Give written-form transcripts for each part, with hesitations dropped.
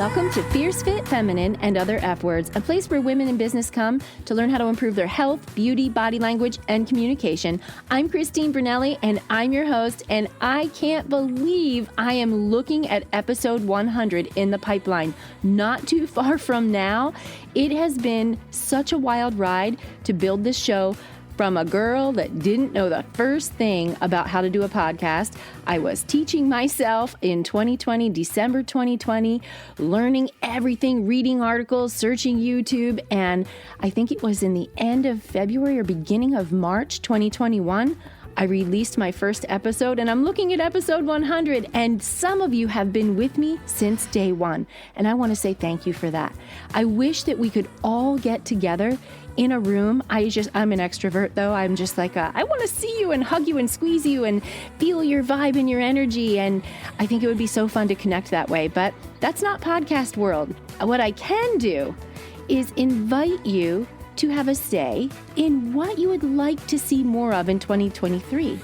Welcome to Fierce Fit Feminine and Other F Words, a place where women in business come to learn how to improve their health, beauty, body language, and communication. I'm Christine Brunelli, and I'm your host, and I can't believe I am looking at episode 100 in the pipeline. Not too far from now. It has been such a wild ride to build this show. From a girl that didn't know the first thing about how to do a podcast, I was teaching myself in 2020, December 2020, learning everything, reading articles, searching YouTube, and I think it was in the end of February or beginning of March 2021, I released my first episode, and I'm looking at episode 100, and some of you have been with me since day one, and I want to say thank you for that. I wish that we could all get together in a room. I'm an extrovert though. I'm just like, I want to see you and hug you and squeeze you and feel your vibe and your energy. And I think it would be so fun to connect that way, but that's not podcast world. What I can do is invite you to have a say in what you would like to see more of in 2023.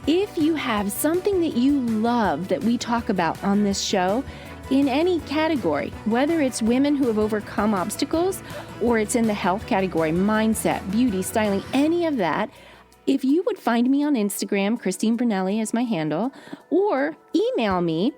If you have something that you love that we talk about on this show, in any category, whether it's women who have overcome obstacles or it's in the health category, mindset, beauty, styling, any of that, if you would find me on Instagram, Christine Brunelli is my handle, or email me,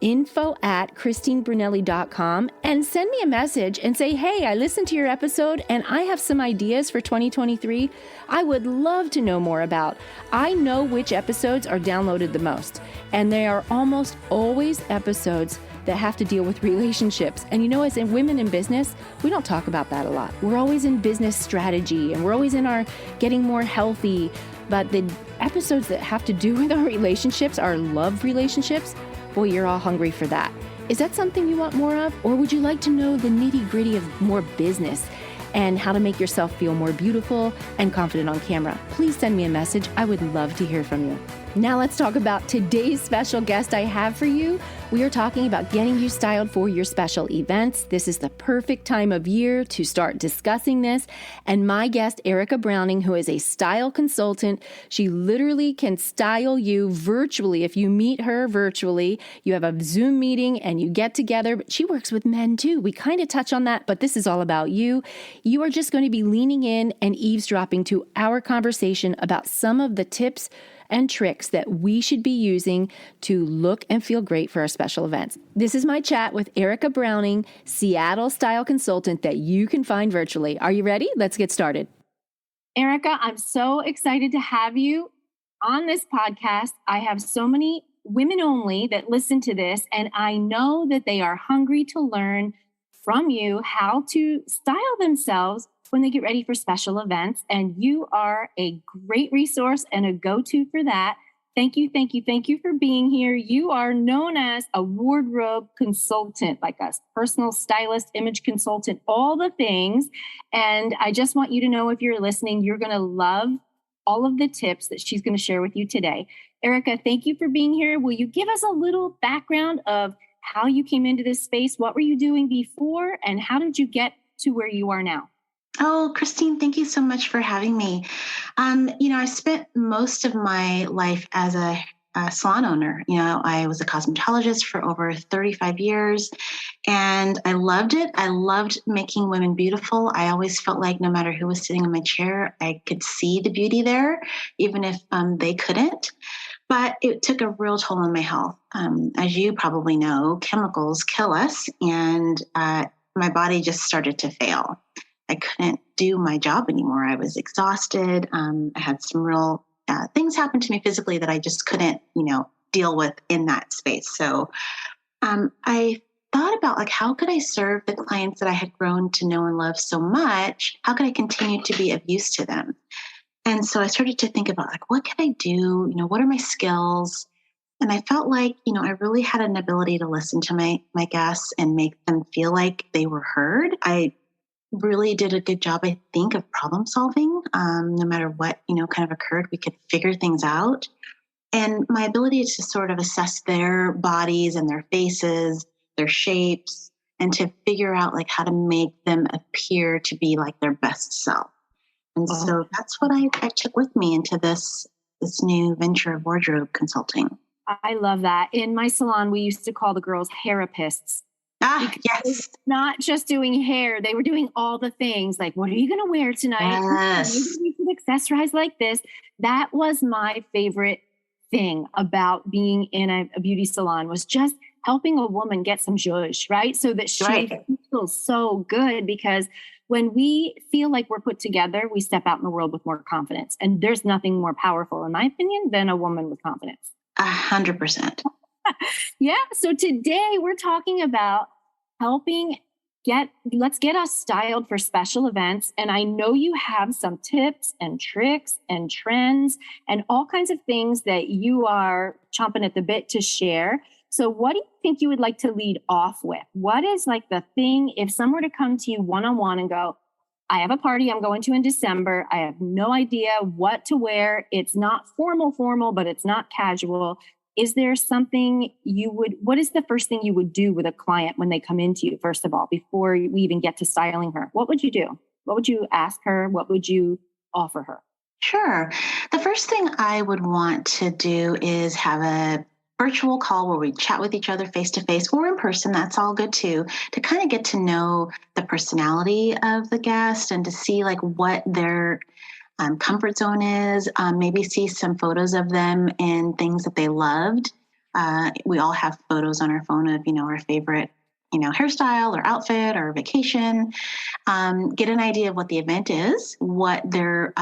info@christinebrunelli.com, and send me a message and say, hey, I listened to your episode and I have some ideas for 2023 I would love to know more about. I know which episodes are downloaded the most, and they are almost always episodes that have to deal with relationships. And you know, as in women in business, we don't talk about that a lot. We're always in business strategy and we're always in our getting more healthy. But the episodes that have to do with our relationships, our love relationships, boy, you're all hungry for that. Is that something you want more of? Or would you like to know the nitty-gritty of more business and how to make yourself feel more beautiful and confident on camera? Please send me a message. I would love to hear from you. Now let's talk about today's special guest I have for you. We are talking about getting you styled for your special events. This is the perfect time of year to start discussing this. And my guest, Erika Browning, who is a style consultant, she literally can style you virtually. If you meet her virtually, you have a Zoom meeting and you get together. But she works with men too. We kind of touch on that, but this is all about you. You are just going to be leaning in and eavesdropping to our conversation about some of the tips and tricks that we should be using to look and feel great for our special events. This is my chat with Erika Browning, Seattle style consultant that you can find virtually. Are you ready? Let's get started. Erika, I'm so excited to have you on this podcast. I have so many women only that listen to this, and I know that they are hungry to learn from you how to style themselves when they get ready for special events. And you are a great resource and a go-to for that. Thank you, thank you, thank you for being here. You are known as a wardrobe consultant, like a personal stylist, image consultant, all the things. And I just want you to know, if you're listening, you're going to love all of the tips that she's going to share with you today. Erika, thank you for being here. Will you give us a little background of how you came into this space? What were you doing before, and how did you get to where you are now? Oh, Christine, thank you so much for having me. I spent most of my life as a salon owner. I was a cosmetologist for over 35 years, and I loved it. I loved making women beautiful. I always felt like no matter who was sitting in my chair, I could see the beauty there, even if they couldn't. But it took a real toll on my health. As you probably know, chemicals kill us, and my body just started to fail. I couldn't do my job anymore. I was exhausted. I had some real things happen to me physically that I just couldn't, deal with in that space. So I thought about how could I serve the clients that I had grown to know and love so much? How could I continue to be of use to them? And so I started to think about what can I do? What are my skills? And I felt like, I really had an ability to listen to my guests and make them feel like they were heard. I really did a good job, I think, of problem solving. No matter what, kind of occurred, we could figure things out. And my ability to sort of assess their bodies and their faces, their shapes, and to figure out how to make them appear to be like their best self. And so that's what I took with me into this new venture of wardrobe consulting. I love that. In my salon, we used to call the girls hairipists. Yes. Not just doing hair, they were doing all the things like, what are you going to wear tonight? Maybe Yes. you should accessorize like this. That was my favorite thing about being in a beauty salon, was just helping a woman get some zhuzh, right? So that she Right. feels so good, because when we feel like we're put together, we step out in the world with more confidence. And there's nothing more powerful, in my opinion, than a woman with confidence. 100%. Yeah. So today we're talking about helping let's get us styled for special events. And I know you have some tips and tricks and trends and all kinds of things that you are chomping at the bit to share. So what do you think you would like to lead off with? What is like the thing, if someone were to come to you one-on-one and go, I have a party I'm going to in December. I have no idea what to wear. It's not formal, but it's not casual. Is there something what is the first thing you would do with a client when they come into you, first of all, before we even get to styling her? What would you do? What would you ask her? What would you offer her? Sure. The first thing I would want to do is have a virtual call where we chat with each other face to face or in person. That's all good too, to kind of get to know the personality of the guest and to see like what their comfort zone is, maybe see some photos of them and things that they loved. We all have photos on our phone of, our favorite, hairstyle or outfit or vacation. Get an idea of what the event is, what their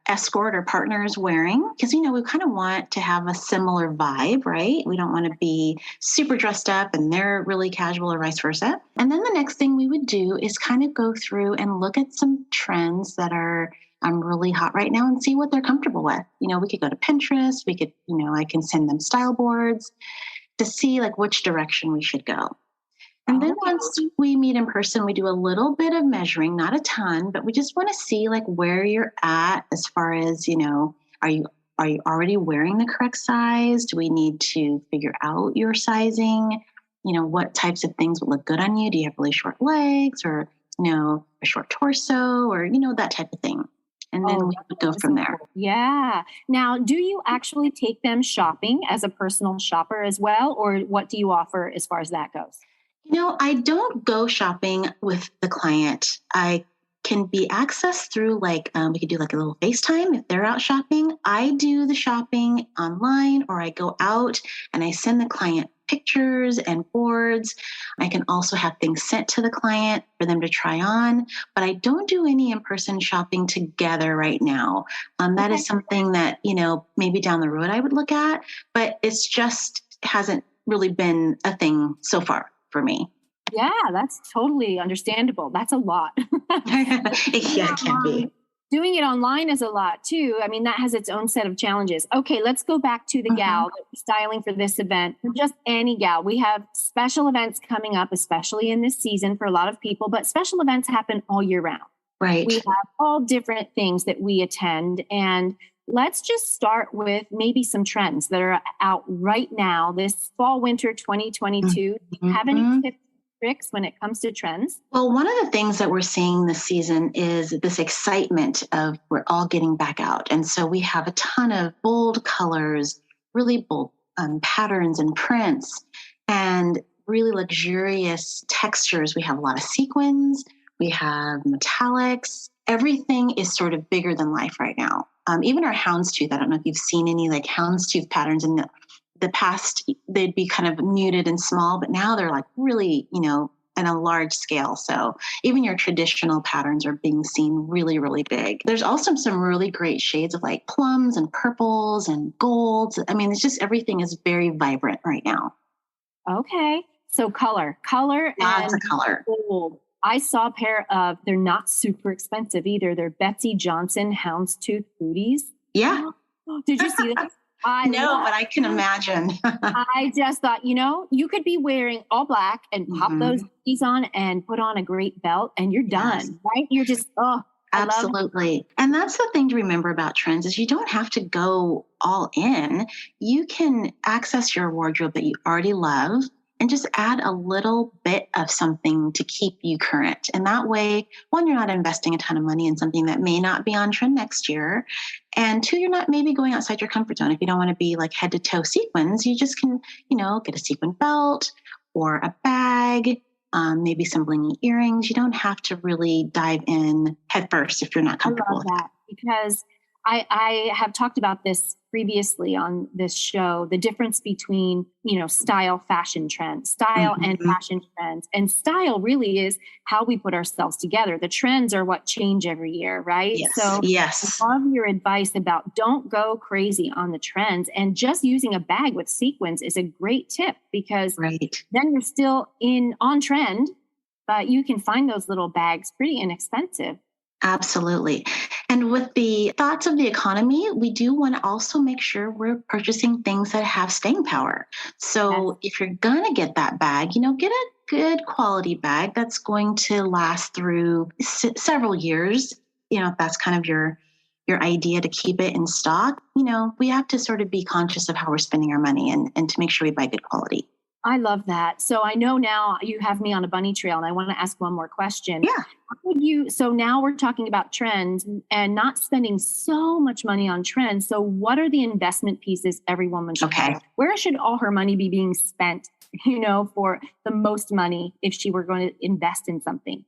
escort or partner is wearing, because, we kind of want to have a similar vibe, right? We don't want to be super dressed up and they're really casual or vice versa. And then the next thing we would do is kind of go through and look at some trends that are really hot right now and see what they're comfortable with. We could go to Pinterest. We could, I can send them style boards to see like which direction we should go. And then once we meet in person, we do a little bit of measuring, not a ton, but we just want to see like where you're at as far as, are you already wearing the correct size? Do we need to figure out your sizing? What types of things would look good on you? Do you have really short legs or, a short torso or, that type of thing? And then we would go from there. Yeah. Now, do you actually take them shopping as a personal shopper as well? Or what do you offer as far as that goes? I don't go shopping with the client. I can be accessed through we could do like a little FaceTime if they're out shopping. I do the shopping online, or I go out and I send the client pictures and boards. I can also have things sent to the client for them to try on, but I don't do any in-person shopping together right now. That is something that, maybe down the road I would look at, but it's just hasn't really been a thing so far for me. Yeah, that's totally understandable. That's a lot. Yeah, it can be. Doing it online is a lot too. I mean, that has its own set of challenges. Okay, let's go back to the gal styling for this event. Just any gal. We have special events coming up, especially in this season for a lot of people, but special events happen all year round. Right. We have all different things that we attend. And let's just start with maybe some trends that are out right now, this fall, winter 2022. Do you have any tips, tricks when it comes to trends? Well, one of the things that we're seeing this season is this excitement of we're all getting back out. And so we have a ton of bold colors, really bold patterns and prints, and really luxurious textures. We have a lot of sequins. We have metallics. Everything is sort of bigger than life right now. Even our houndstooth, I don't know if you've seen any like houndstooth patterns in the past, they'd be kind of muted and small, but now they're like really, on a large scale. So even your traditional patterns are being seen really, really big. There's also some really great shades of like plums and purples and golds. I mean, it's just everything is very vibrant right now. Okay. So color Lots and of color. gold. I saw a pair of, they're not super expensive either. They're Betsy Johnson houndstooth booties. Yeah. Did you see that? No, but I can imagine. I just thought, you could be wearing all black and pop those booties on and put on a great belt and you're done, right? You're just, absolutely. And that's the thing to remember about trends is you don't have to go all in. You can access your wardrobe that you already love and just add a little bit of something to keep you current. And that way, one, you're not investing a ton of money in something that may not be on trend next year. And two, you're not maybe going outside your comfort zone. If you don't want to be like head to toe sequins, you just can, get a sequin belt or a bag. maybe some blingy earrings. You don't have to really dive in head first if you're not I comfortable love with that because I have talked about this previously on this show, the difference between, style, fashion trends, style it. and Mhm. fashion trends. And style really is how we put ourselves together. The trends are what change every year, right? Yes, So yes, I love your advice about don't go crazy on the trends, and just using a bag with sequins is a great tip because right. then you're still in on trend, but you can find those little bags pretty inexpensive. Absolutely. And with the thoughts of the economy, we do want to also make sure we're purchasing things that have staying power. Yes. So if you're going to get that bag, get a good quality bag that's going to last through several years. If that's kind of your idea to keep it in stock, we have to sort of be conscious of how we're spending our money and to make sure we buy good quality. I love that. So I know now you have me on a bunny trail, and I want to ask one more question. Yeah. How would you? So now we're talking about trends and not spending so much money on trends. So what are the investment pieces every woman should Okay. have? Where should all her money be being spent? For the most money if she were going to invest in something.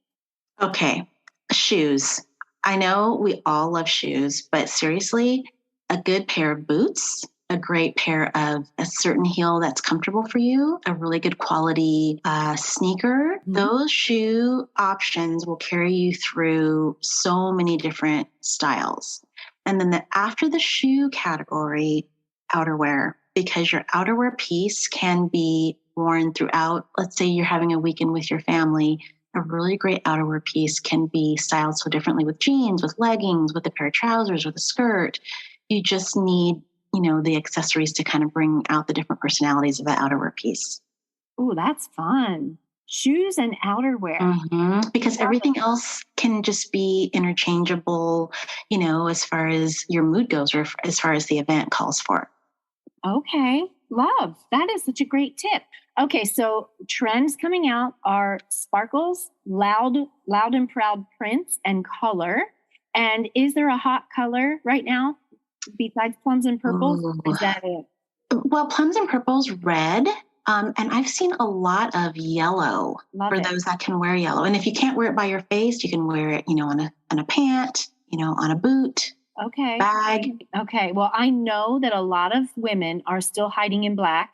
Okay. Shoes. I know we all love shoes, but seriously, a good pair of boots, a great pair of a certain heel that's comfortable for you, a really good quality sneaker. Mhm. Those shoe options will carry you through so many different styles. And then after the shoe category, outerwear, because your outerwear piece can be worn throughout. Let's say you're having a weekend with your family. A really great outerwear piece can be styled so differently with jeans, with leggings, with a pair of trousers, with a skirt. You just need, the accessories to kind of bring out the different personalities of that outerwear piece. Oh, that's fun. Shoes and outerwear. Because everything else can just be interchangeable, as far as your mood goes or as far as the event calls for. Okay, love. That is such a great tip. Okay, so trends coming out are sparkles, loud and proud prints and color. And is there a hot color right now besides plums and purples? Ooh. Is that it? Well, plums and purples, red. And I've seen a lot of yellow Love for it. those that can wear yellow. And if you can't wear it by your face, you can wear it, on a pant, on a boot, Okay. bag. Okay. Well, I know that a lot of women are still hiding in black.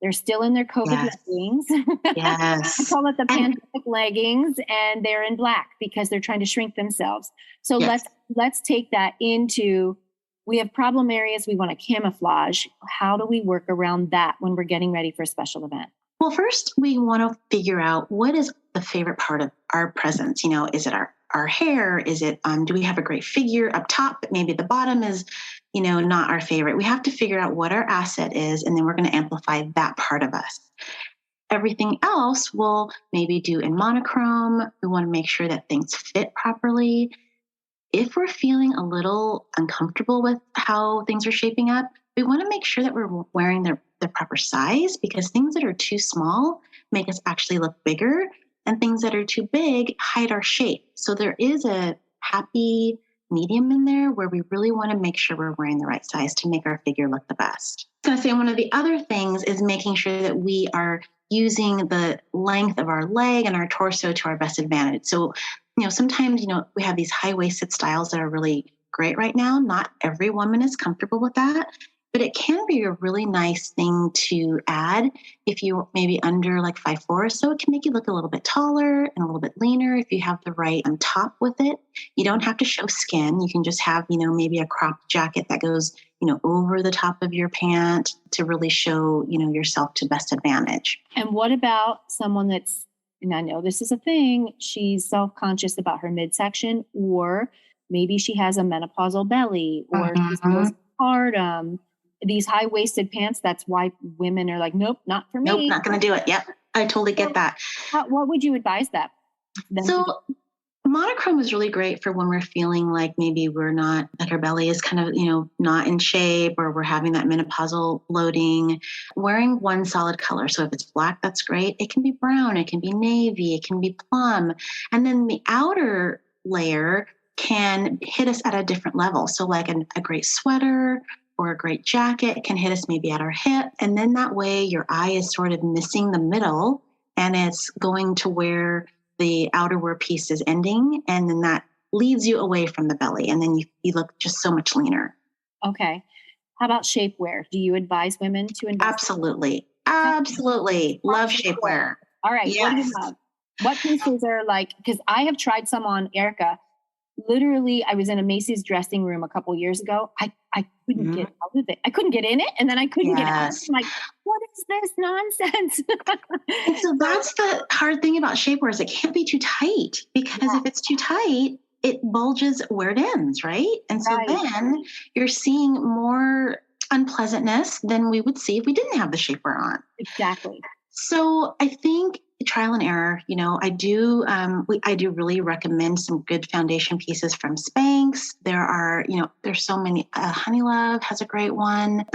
They're still in their COVID Yes. leggings. I Yes. call it the And pandemic leggings, and they're in black because they're trying to shrink themselves. So yes. let's take that into, we have problem areas we want to camouflage. How do we work around that when we're getting ready for a special event? Well, first we want to figure out what is the favorite part of our presence. Is it our hair? Is it do we have a great figure up top, but maybe the bottom is, not our favorite? We have to figure out what our asset is, and then we're going to amplify that part of us. Everything else we'll maybe do in monochrome. We want to make sure that things fit properly. If we're feeling a little uncomfortable with how things are shaping up, we want to make sure that we're wearing the proper size, because things that are too small make us actually look bigger, and things that are too big hide our shape. So there is a happy medium in there where we really want to make sure we're wearing the right size to make our figure look the best. I was going to say one of the other things is making sure that we are using the length of our leg and our torso to our best advantage. So sometimes, we have these high-waisted styles that are really great right now. Not every woman is comfortable with that, but it can be a really nice thing to add if you maybe under like 5'4", so it can make you look a little bit taller and a little bit leaner if you have the right top with it. You don't have to show skin. You can just have, maybe a cropped jacket that goes, over the top of your pant to really show, yourself to best advantage. And what about someone that's, and I know this is a thing, she's self-conscious about her midsection, or maybe she has a menopausal belly, or she's postpartum. These high-waisted pants, that's why women are like, nope, not for me. Nope, not going to do it. Yep, I totally get that. What would you advise that? So monochrome is really great for when we're feeling like maybe we're not, like our belly is kind of, not in shape, or we're having that menopausal bloating. Wearing one solid color. So if it's black, that's great. It can be brown, it can be navy, it can be plum. And then the outer layer can hit us at a different level. So like a great sweater or a great jacket can hit us maybe at our hip. And then that way your eye is sort of missing the middle, and it's going to where the outerwear piece is ending. And then that leads you away from the belly. And then you look just so much leaner. Okay. How about shapewear? Do you advise women to invest? Absolutely. Absolutely. Love shapewear. All right. Yes. What do you love? What pieces are like, because I have tried some on Erika. Literally, I was in a Macy's dressing room a couple years ago. I couldn't get out of it. I couldn't get in it, and then I couldn't get out of it. I'm like, what is this nonsense? And so that's the hard thing about shapewear is it can't be too tight, because if it's too tight, it bulges where it ends, right? And so then you're seeing more unpleasantness than we would see if we didn't have the shapewear on. Exactly. So I think trial and error. I do really recommend some good foundation pieces from Spanx. There are, there's so many. Honey Love has a great one.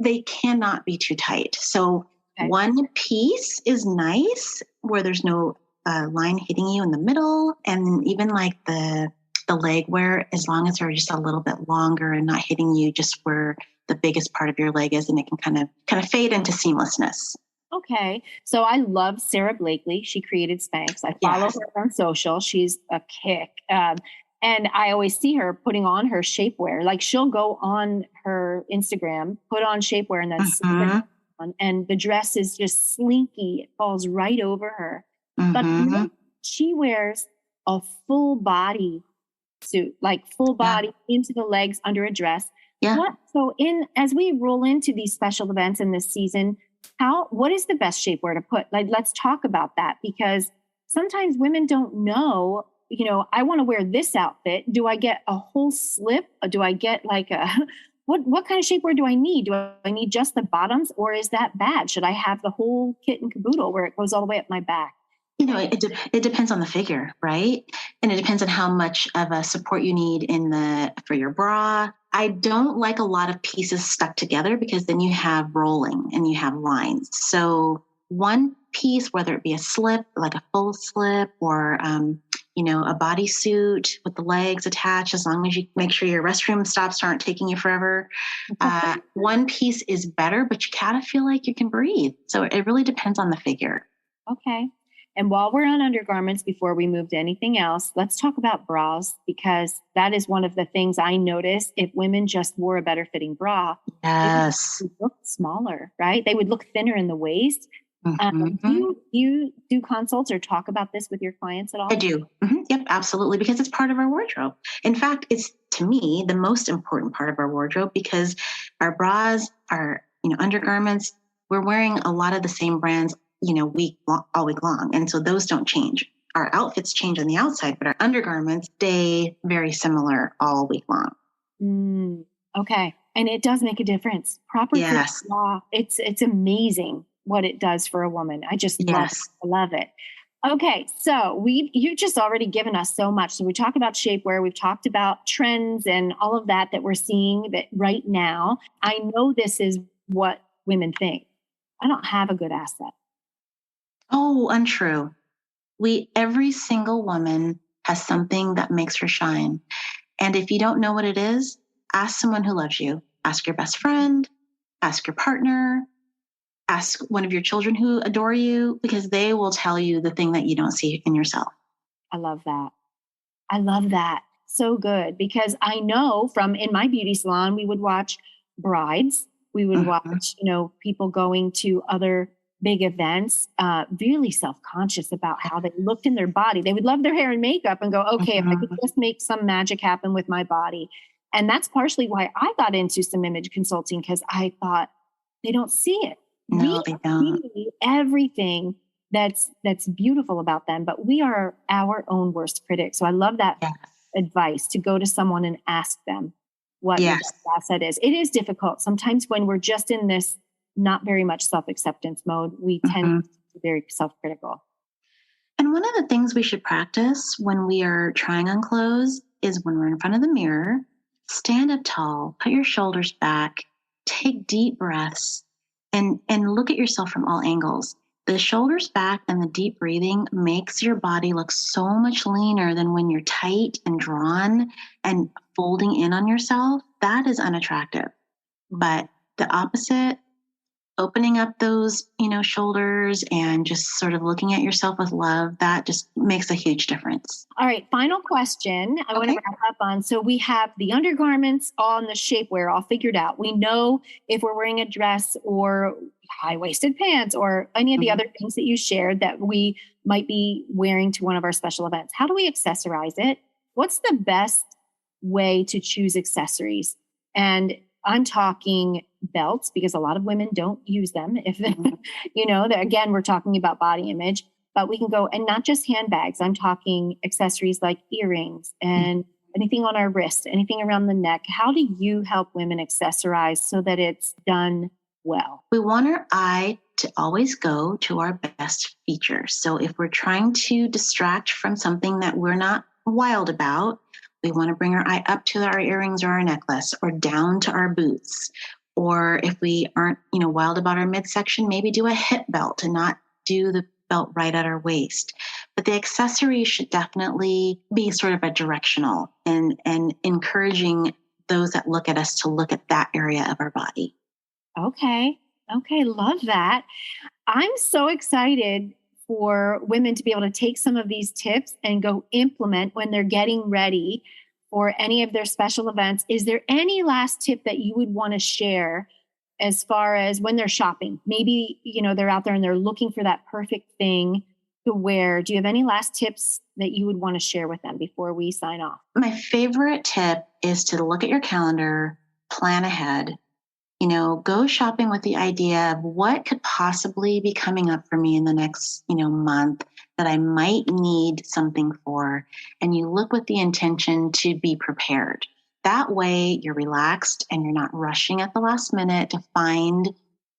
They cannot be too tight. So one piece is nice where there's no line hitting you in the middle, and even like the leg wear, as long as they're just a little bit longer and not hitting you just where the biggest part of your leg is, and it can kind of fade into seamlessness. Okay. So I love Sarah Blakely. She created Spanx. I follow her on social. She's a kick. And I always see her putting on her shapewear. Like she'll go on her Instagram, put on shapewear, and then slip it on. And the dress is just slinky. It falls right over her. But she wears a full body suit, like full body into the legs under a dress. So as we roll into these special events in this season, what is the best shapewear to put? Like, let's talk about that, because sometimes women don't know, I want to wear this outfit. Do I get a whole slip? Or do I get like what kind of shapewear do I need? Do I need just the bottoms, or is that bad? Should I have the whole kit and caboodle where it goes all the way up my back? It depends on the figure, right? And it depends on how much of a support you need for your bra. I don't like a lot of pieces stuck together, because then you have rolling and you have lines. So one piece, whether it be a slip, like a full slip, or a bodysuit with the legs attached, as long as you make sure your restroom stops aren't taking you forever. One piece is better, but you gotta feel like you can breathe. So it really depends on the figure. Okay. And while we're on undergarments, before we move to anything else, let's talk about bras, because that is one of the things I noticed. If women just wore a better fitting bra, they would look smaller, right? They would look thinner in the waist. Do you do consults or talk about this with your clients at all? I do. Yep, absolutely. Because it's part of our wardrobe. In fact, it's, to me, the most important part of our wardrobe, because our bras, our undergarments, we're wearing a lot of the same brands all week long. And so those don't change. Our outfits change on the outside, but our undergarments stay very similar all week long. Okay. And it does make a difference. Proper bra, it's amazing what it does for a woman. I just love it. Okay. So you've just already given us so much. So we talked about shapewear. We've talked about trends and all of that we're seeing that right now. I know this is what women think. I don't have a good asset. Oh, untrue. Every single woman has something that makes her shine. And if you don't know what it is, ask someone who loves you. Ask your best friend, ask your partner, ask one of your children who adore you, because they will tell you the thing that you don't see in yourself. I love that. So good. Because I know in my beauty salon, we would watch brides. We would watch, people going to other big events, really self-conscious about how they looked in their body. They would love their hair and makeup and go, okay, if I could just make some magic happen with my body. And that's partially why I got into some image consulting, because I thought they don't see it. No, they don't. See everything that's beautiful about them, but we are our own worst critics. So I love that advice, to go to someone and ask them what your best asset is. It is difficult sometimes when we're just in this not very much self-acceptance mode. We tend to be very self-critical. And one of the things we should practice when we are trying on clothes is, when we're in front of the mirror, stand up tall, put your shoulders back, take deep breaths, and look at yourself from all angles. The shoulders back and the deep breathing makes your body look so much leaner than when you're tight and drawn and folding in on yourself. That is unattractive. But the opposite, opening up those, shoulders and just sort of looking at yourself with love, that just makes a huge difference. All right, final question. I want to wrap up on. So we have the undergarments on the shapewear all figured out. We know if we're wearing a dress or high-waisted pants or any of the other things that you shared that we might be wearing to one of our special events. How do we accessorize it? What's the best way to choose accessories? And I'm talking belts, because a lot of women don't use them. If again, we're talking about body image, but we can go, and not just handbags. I'm talking accessories like earrings and anything on our wrist, anything around the neck. How do you help women accessorize so that it's done well? We want our eye to always go to our best features. So if we're trying to distract from something that we're not wild about, we want to bring our eye up to our earrings or our necklace, or down to our boots. Or if we aren't, wild about our midsection, maybe do a hip belt and not do the belt right at our waist. But the accessory should definitely be sort of a directional and encouraging those that look at us to look at that area of our body. Okay. Love that. I'm so excited for women to be able to take some of these tips and go implement when they're getting ready for any of their special events. Is there any last tip that you would want to share as far as when they're shopping? Maybe, they're out there and they're looking for that perfect thing to wear. Do you have any last tips that you would want to share with them before we sign off? My favorite tip is to look at your calendar, plan ahead. Go shopping with the idea of what could possibly be coming up for me in the next, month that I might need something for. And you look with the intention to be prepared. That way you're relaxed and you're not rushing at the last minute to find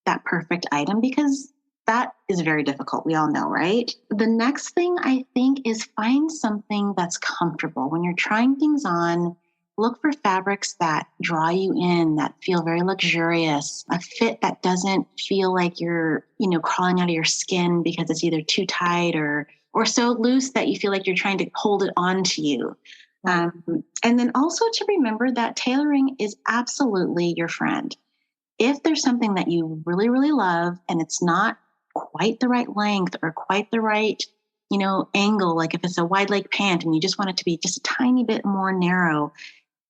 that perfect item, because that is very difficult. We all know, right? The next thing I think is find something that's comfortable. When you're trying things on, look for fabrics that draw you in, that feel very luxurious, a fit that doesn't feel like you're, crawling out of your skin because it's either too tight or so loose that you feel like you're trying to hold it onto you. And then also to remember that tailoring is absolutely your friend. If there's something that you really, really love and it's not quite the right length or quite the right, angle, like if it's a wide leg pant and you just want it to be just a tiny bit more narrow,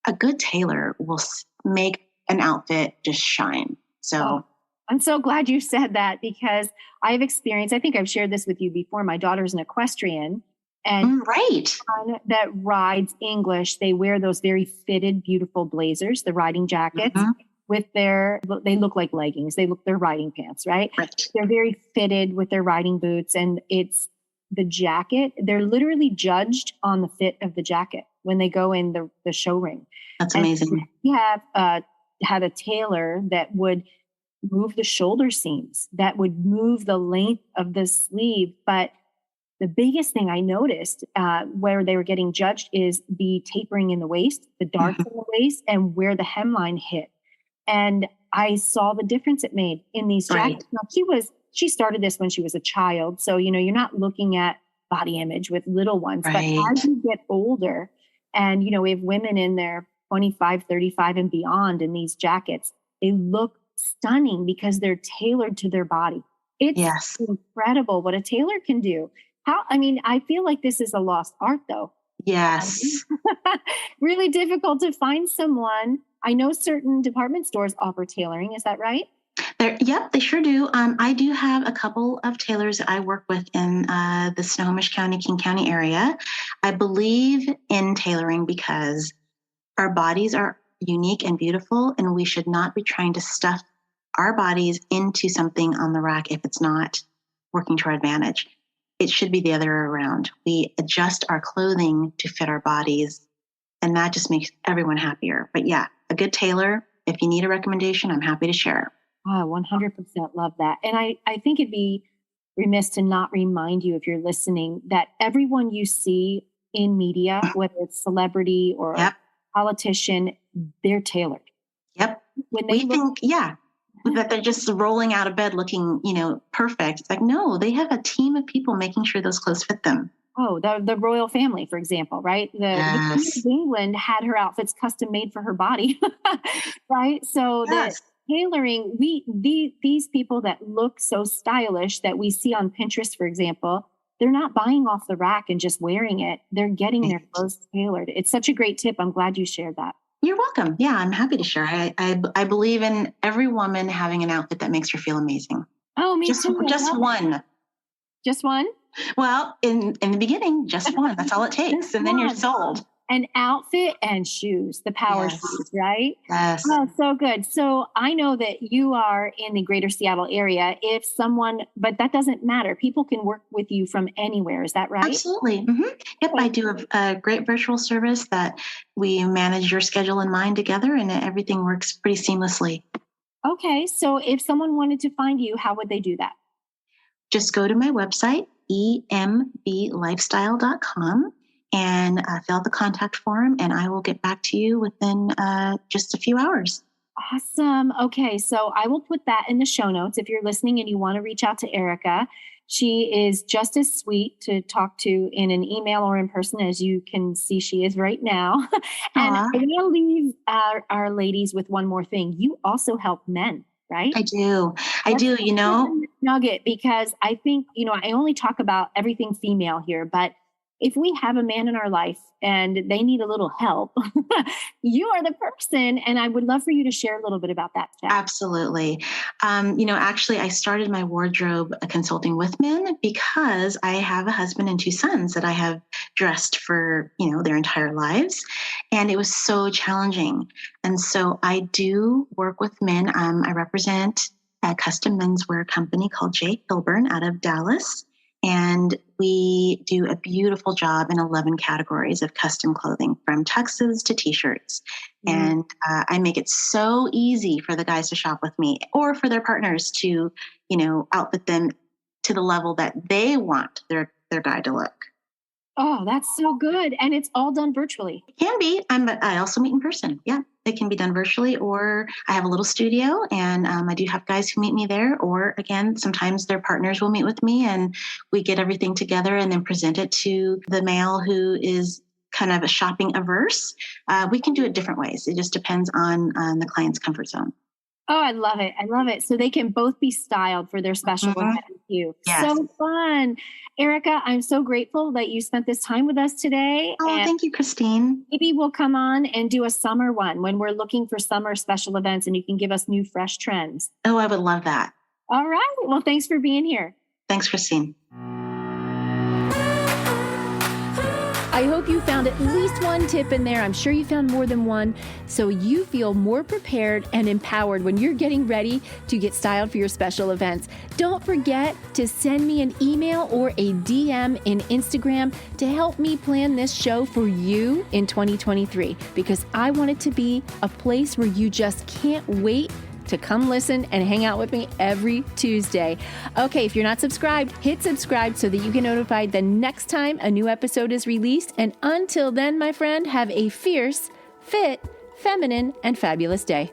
a good tailor will make an outfit just shine. So I'm so glad you said that, because I've experienced, I think I've shared this with you before. My daughter's an equestrian, and that rides English. They wear those very fitted, beautiful blazers, the riding jackets with they look like leggings. They're riding pants, right? They're very fitted with their riding boots, and it's the jacket. They're literally judged on the fit of the jacket when they go in the show ring. That's amazing. We have had a tailor that would move the shoulder seams, that would move the length of the sleeve. But the biggest thing I noticed where they were getting judged is the tapering in the waist, the darts in the waist, and where the hemline hit. And I saw the difference it made in these jackets. Now, she started this when she was a child. So, you're not looking at body image with little ones. But as you get older, and, we have women in their 25, 35 and beyond in these jackets, they look stunning because they're tailored to their body. It's incredible what a tailor can do. I feel like this is a lost art, though. Yes. Really difficult to find someone. I know certain department stores offer tailoring. Is that right? Yep, they sure do. I do have a couple of tailors that I work with in the Snohomish County, King County area. I believe in tailoring because our bodies are unique and beautiful, and we should not be trying to stuff our bodies into something on the rack if it's not working to our advantage. It should be the other way around. We adjust our clothing to fit our bodies, and that just makes everyone happier. But yeah, a good tailor, if you need a recommendation, I'm happy to share. 100% love that. And I think it'd be remiss to not remind you, if you're listening, that everyone you see in media, whether it's celebrity or politician, they're tailored. Yep. When they think that they're just rolling out of bed looking, perfect. It's like, no, they have a team of people making sure those clothes fit them. Oh, the royal family, for example, right? The Queen of England had her outfits custom made for her body, right? So tailoring, these people that look so stylish that we see on Pinterest, for example, they're not buying off the rack and just wearing it. They're getting their clothes tailored. It's such a great tip. I'm glad you shared that. You're welcome. Yeah, I'm happy to share. I believe in every woman having an outfit that makes her feel amazing. Oh, me too. Just one. Just one? Well, in the beginning, just one. That's all it takes. And then you're sold. An outfit and shoes, the power shoes, right? Yes. Oh, so good. So I know that you are in the greater Seattle area. But that doesn't matter. People can work with you from anywhere. Is that right? Absolutely. Mm-hmm. Yep. I do a great virtual service that we manage your schedule and mine together, and everything works pretty seamlessly. Okay. So if someone wanted to find you, how would they do that? Just go to my website, emblifestyle.com. and fill out the contact form, and I will get back to you within just a few hours. Awesome. Okay, so I will put that in the show notes if you're listening and you want to reach out to Erika. She is just as sweet to talk to in an email or in person as you can see she is right now. And I'm going to leave our ladies with one more thing. You also help men, right? I do. Nugget, because I think, I only talk about everything female here, but if we have a man in our life and they need a little help, you are the person. And I would love for you to share a little bit about that, Jack. Absolutely. Actually, I started my wardrobe consulting with men because I have a husband and two sons that I have dressed for, their entire lives. And it was so challenging. And so I do work with men. I represent a custom menswear company called J. Hilburn out of Dallas. And we do a beautiful job in 11 categories of custom clothing, from tuxes to T-shirts. And I make it so easy for the guys to shop with me, or for their partners to, outfit them to the level that they want their guy to look. Oh, that's so good. And it's all done virtually. It can be. I also meet in person. Yeah, it can be done virtually, or I have a little studio, and I do have guys who meet me there. Or again, sometimes their partners will meet with me, and we get everything together and then present it to the male who is kind of a shopping averse. We can do it different ways. It just depends on the client's comfort zone. Oh, I love it. I love it. So they can both be styled for their special event with you. Yes. So fun. Erika, I'm so grateful that you spent this time with us today. Oh, thank you, Christine. Maybe we'll come on and do a summer one when we're looking for summer special events and you can give us new, fresh trends. Oh, I would love that. All right. Well, thanks for being here. Thanks, Christine. I hope you found at least one tip in there. I'm sure you found more than one, so you feel more prepared and empowered when you're getting ready to get styled for your special events. Don't forget to send me an email or a DM in Instagram to help me plan this show for you in 2023, because I want it to be a place where you just can't wait to come listen and hang out with me every Tuesday. Okay, if you're not subscribed, hit subscribe so that you get notified the next time a new episode is released. And until then, my friend, have a fierce, fit, feminine, and fabulous day.